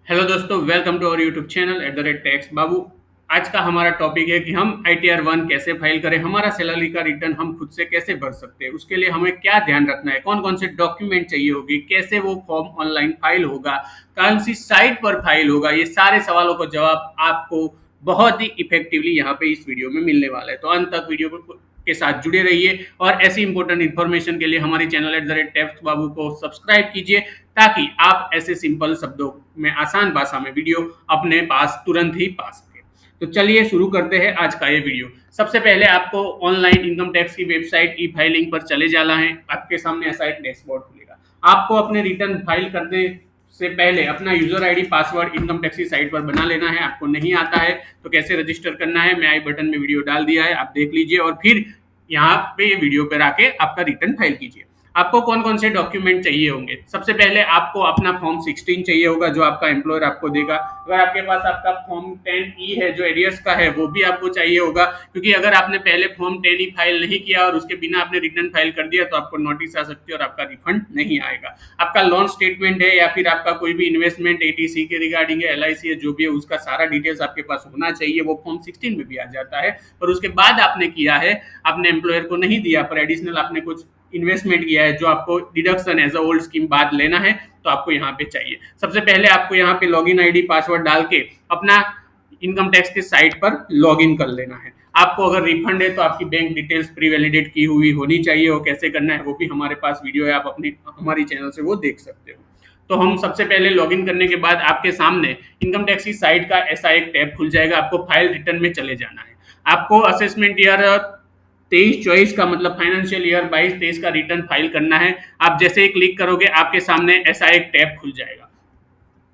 Hello दोस्तों, welcome to our YouTube channel @tax Babu. आज का हमारा टॉपिक है कि हम ITR-1 कैसे फाइल करें, हमारा सैलरी का रिटर्न हम खुद से कैसे भर सकते हैं, उसके लिए हमें क्या ध्यान रखना है, कौन-कौन से डॉक्यूमेंट चाहिए होगी, कैसे वो फॉर्म ऑनलाइन फाइल होगा, कौन सी साइट पर फाइल होगा, ये सारे सवालों का जवाब आपको बहुत ही इफेक्टिवली यहाँ पे इस वीडियो में मिलने वाला है। तो अंत तक वीडियो को के साथ जुड़े रहिए और ऐसी इंपॉर्टेंट इन्फॉर्मेशन के लिए हमारे चैनल टैक्स बाबू को सब्सक्राइब कीजिए, ताकि आप ऐसे सिंपल शब्दों में आसान भाषा में वीडियो अपने पास तुरंत ही पा सके। तो चलिए शुरू करते हैं आज का ये वीडियो। सबसे पहले आपको ऑनलाइन इनकम टैक्स की वेबसाइट ई फाइलिंग पर चले जाना है। आपके सामने ऐसा एक डैशबोर्ड खुलेगा। आपको अपने रिटर्न फाइल करने से पहले अपना user ID password income tax की साइट पर बना लेना है। आपको नहीं आता है तो कैसे रजिस्टर करना है, मैं आई बटन में वीडियो डाल दिया है, आप देख लीजिए और फिर यहाँ पे वीडियो पर आके आपका रिटर्न फाइल कीजिए। आपको कौन कौन से डॉक्यूमेंट चाहिए होंगे? सबसे पहले आपको अपना फॉर्म 16 चाहिए होगा, जो आपका एम्प्लॉयर आपको देगा। अगर आपके पास आपका फॉर्म 10E है जो एरियर्स का है, वो भी आपको चाहिए होगा, क्योंकि अगर आपने पहले फॉर्म 10E फाइल नहीं किया और उसके बिना आपने रिटर्न फाइल कर दिया तो आपको नोटिस आ सकती है और आपका रिफंड नहीं आएगा। आपका लोन स्टेटमेंट है या फिर आपका कोई भी इन्वेस्टमेंट ATC के रिगार्डिंग है, LIC है, जो भी है, उसका सारा डिटेल्स आपके पास होना चाहिए। वो फॉर्म 16 में भी आ जाता है। और उसके बाद आपने किया है, आपने एम्प्लॉयर को नहीं दिया पर एडिशनल आपने कुछ इन्वेस्टमेंट किया है जो आपको deduction as a old scheme बाद लेना है, तो आपको यहाँ पे चाहिए। सबसे पहले आपको यहाँ पे लॉगिन आईडी पासवर्ड डाल के अपना इनकम टैक्स के साइट पर लॉगिन कर लेना है। आपको अगर रिफंड है तो आपकी बैंक डिटेल्स प्री वैलिडेट की हुई होनी चाहिए। वो कैसे करना है वो भी हमारे पास वीडियो है, आप अपनी हमारी चैनल से वो देख सकते हो। तो हम सबसे पहले लॉगिन करने के बाद आपके सामने इनकम टैक्स की साइट का ऐसा एक टैब खुल जाएगा। आपको फाइल रिटर्न में चले जाना है। आपको असेसमेंट ईयर 23-24 का मतलब फाइनेंशियल ईयर 22-23 का रिटर्न फाइल करना है। आप जैसे ही क्लिक करोगे आपके सामने ऐसा एक टैब खुल जाएगा।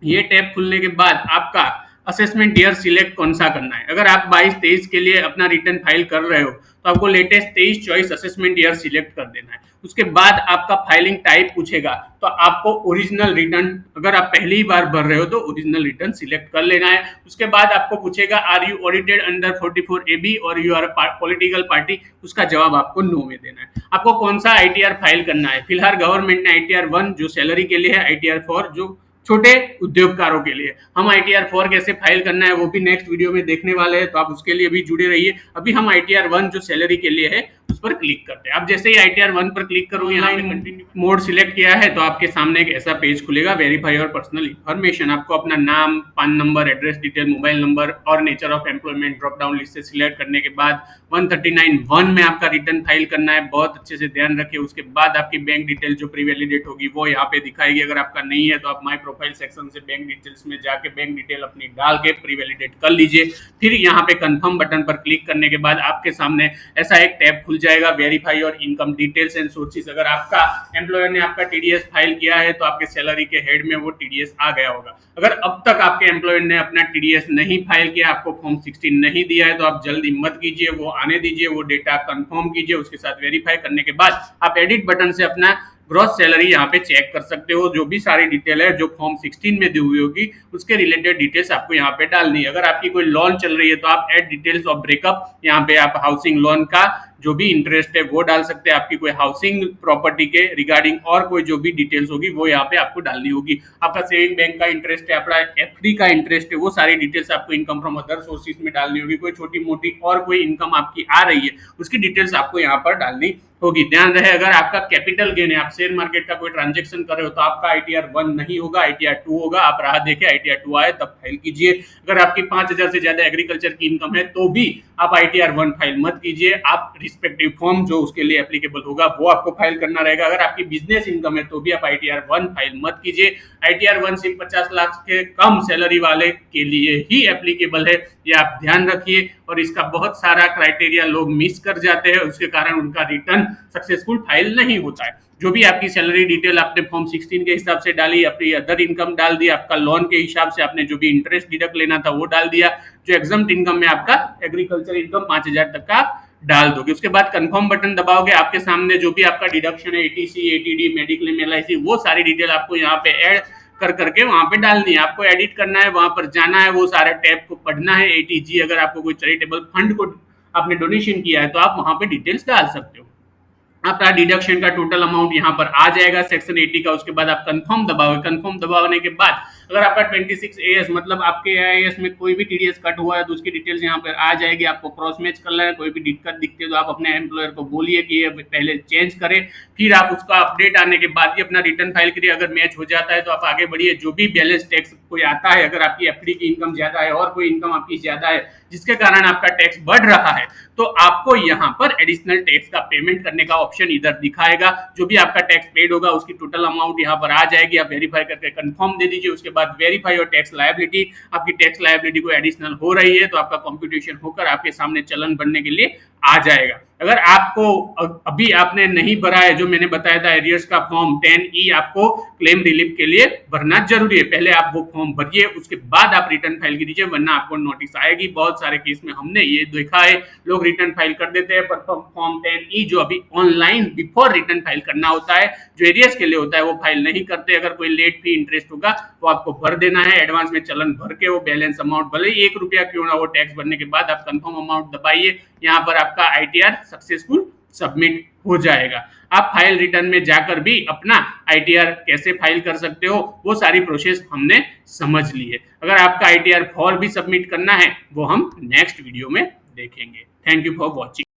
ये टैब खुलने के बाद आपका असेसमेंट ईयर सिलेक्ट कौन सा करना है। अगर आप 22-23 के लिए अपना रिटर्न फाइल कर रहे हो तो आपको लेटेस्ट 23-24 असेसमेंट ईयर सिलेक्ट कर देना है। उसके बाद आपका फाइलिंग टाइप पूछेगा, तो आपको ओरिजिनल रिटर्न, अगर आप पहली बार भर रहे हो तो ओरिजिनल रिटर्न सिलेक्ट कर लेना है। उसके बाद आपको पूछेगा are you audited under 44AB और यू आर पॉलिटिकल पार्टी, उसका जवाब आपको नो में देना है। आपको कौन सा ITR फाइल करना है? फिलहाल गवर्नमेंट ने ITR-1 जो सैलरी के लिए है, ITR-4 जो छोटे उद्योगकारों के लिए। हम ITR-4 कैसे फाइल करना है वो भी नेक्स्ट वीडियो में देखने वाले हैं, तो आप उसके लिए भी जुड़े रहिए। अभी हम ITR-1 जो सैलरी के लिए है उस पर क्लिक करते हैं। आप जैसे ही ITR-1 पर क्लिक करोगे, यहाँ पे कंटिन्यू मोड सिलेक्ट किया है तो आपके सामने एक ऐसा पेज खुलेगा, वेरीफाई और पर्सनल इन्फॉर्मेशन। आपको अपना नाम, PAN number, address detail, mobile number और nature of employment drop down list से सिलेक्ट करने के बाद 139(1) में आपका रिटर्न फाइल करना है। बहुत अच्छे से ध्यान रखिए। उसके बाद आपकी बैंक डिटेल जो प्री वैलिडेट होगी वो यहाँ पे दिखाएगी। अगर आपका नहीं है तो आप माई प्रोफाइल सेक्शन से बैंक डिटेल्स में जाके बैंक डिटेल अपनी डाल के प्री वैलिडेट कर लीजिए। फिर यहाँ पे कंफर्म बटन पर क्लिक करने के बाद आपके सामने ऐसा एक टैब खुल जाएगा, वेरीफाई और इनकम डिटेल्स एंड सोर्सेस। अगर आपका एम्प्लॉयर ने आपका TDS फाइल किया है तो आपके सैलरी के हेड में वो TDS आ गया होगा। अगर अब तक आपके एम्प्लॉयर ने अपना TDS नहीं फाइल किया, आपको फॉर्म 16 नहीं दिया है, तो आप जल्दी मत कीजिए, वो आने दीजिए, वो डेटा कंफर्म कीजिए। उसके साथ वेरीफाई करने के बाद आप एडिट बटन से अपना ग्रॉस सैलरी यहाँ पे चेक कर सकते हो। जो भी सारी डिटेल है जो फॉर्म 16 में दी हुई होगी उसके रिलेटेड डिटेल्स आपको यहाँ पे डालनी है। अगर आपकी कोई लोन चल रही है तो आप एड डिटेल्स ऑफ ब्रेकअप, यहाँ पे आप हाउसिंग लोन का जो भी इंटरेस्ट है वो डाल सकते हैं। आपकी कोई हाउसिंग प्रॉपर्टी के रिगार्डिंग और कोई जो भी डिटेल्स होगी वो यहाँ पे आपको डालनी होगी। आपका सेविंग बैंक का इंटरेस्ट है, आपका FD का इंटरेस्ट है, वो सारी डिटेल्स आपको इनकम फ्रॉम अदर सोर्सेज में डालनी होगी। कोई छोटी मोटी और कोई इनकम आपकी आ रही है उसकी डिटेल्स आपको यहाँ पर डालनी होगी। ध्यान रहे, अगर आपका कैपिटल गेन है, आप शेयर मार्केट का कोई ट्रांजेक्शन कर रहे हो तो आपका ITR-1 नहीं होगा, ITR-2 होगा। आप राह देखे ITR-2 आए तब फाइल कीजिए। अगर आपकी 5,000 से ज्यादा एग्रीकल्चर की इनकम है तो भी आप ITR-1 फाइल मत कीजिए। आप रिस्पेक्टिव फॉर्म जो उसके लिए एप्लीकेबल होगा वो आपको फाइल करना रहेगा। अगर आपकी बिजनेस इनकम है तो भी आप ITR-1 फाइल मत कीजिए। ITR-1 सिर्फ 50 लाख के कम सैलरी वाले के लिए ही एप्लीकेबल है, ये आप ध्यान रखिए। और इसका बहुत सारा क्राइटेरिया लोग मिस कर जाते हैं, उसके कारण उनका रिटर्न सक्सेसफुल फाइल नहीं होता है। जो भी आपकी सैलरी डिटेल आपने फॉर्म 16 के हिसाब से डाली, अपनी अदर इनकम डाल दी, आपका लोन के हिसाब से आपने जो भी इंटरेस्ट डिडक्ट लेना था वो डाल दिया, जो एग्जम्प्ट इनकम में आपका एग्रीकल्चर इनकम 5,000 तक का डाल दोगे। उसके बाद कंफर्म बटन दबाओगे, आपके सामने जो भी आपका डिडक्शन है, ATC, ATD, मेडिक्लेम, LIC, वो सारी डिटेल आपको यहाँ पे ऐड कर करके वहां पे डालनी है। आपको एडिट करना है, वहां पर जाना है, वो सारे टैब को पढ़ना है। ATG, अगर आपको कोई चैरिटेबल फंड को आपने डोनेशन किया है तो आप वहां पे डिटेल्स डाल सकते हो। आपका डिडक्शन का टोटल अमाउंट यहाँ पर आ जाएगा सेक्शन 80 का। उसके बाद आप कंफर्म दबाओगे। कंफर्म दबाने के बाद अगर आपका 26 AS मतलब आपके AIS में कोई भी TDS कट हुआ है तो उसकी डिटेल्स यहाँ पर आ जाएगी। आपको क्रॉस मैच करना है, कोई भी दिक्कत दिखती है तो आप अपने एम्प्लॉयर को बोलिए कि ये पहले चेंज करे, फिर आप उसका अपडेट आने के बाद ही अपना रिटर्न फाइल करिए। अगर मैच हो जाता है तो आप आगे बढ़िए। जो भी बैलेंस टैक्स कोई आता है, अगर आपकी एफडी की इनकम ज्यादा है और कोई इनकम आपकी ज्यादा है जिसके कारण आपका टैक्स बढ़ रहा है, तो आपको यहाँ पर एडिशनल टैक्स का पेमेंट करने का ऑप्शन इधर दिखाएगा। जो भी आपका टैक्स पेड होगा उसकी टोटल अमाउंट यहाँ पर आ जाएगी। आप वेरीफाई करके कंफर्म दे दीजिए। उसके बाद वेरीफाई और टैक्स लायबिलिटी, आपकी टैक्स लायबिलिटी को एडिशनल हो रही है तो आपका कंप्यूटेशन होकर आपके सामने चलन बनने के लिए आ जाएगा। अगर आपको अभी आपने नहीं भरा है, जो मैंने बताया था एरियर्स का फॉर्म 10E आपको क्लेम रिलीफ के लिए भरना जरूरी है। पहले आप वो फॉर्म भरिए, उसके बाद आप रिटर्न फाइल कीजिए, वरना आपको नोटिस आएगी। बहुत सारे केस में हमने ये देखा है, लोग रिटर्न फाइल कर देते हैं पर फॉर्म 10E जो अभी ऑनलाइन बिफोर रिटर्न फाइल करना होता है, जो एरियर्स के लिए होता है, वो फाइल नहीं करते। अगर कोई लेट फी इंटरेस्ट होगा तो आपको भर देना है। एडवांस में चलन भर के वो बैलेंस अमाउंट भले ही ₹1 क्यों ना हो, टैक्स भरने के बाद आप कंफर्म अमाउंट दबाइए। यहाँ पर आपका ITR सक्सेसफुल सबमिट हो जाएगा। आप फाइल रिटर्न में जाकर भी अपना ITR कैसे फाइल कर सकते हो वो सारी प्रोसेस हमने समझ ली है। अगर आपका ITR फॉर भी सबमिट करना है वो हम नेक्स्ट वीडियो में देखेंगे। Thank you for watching.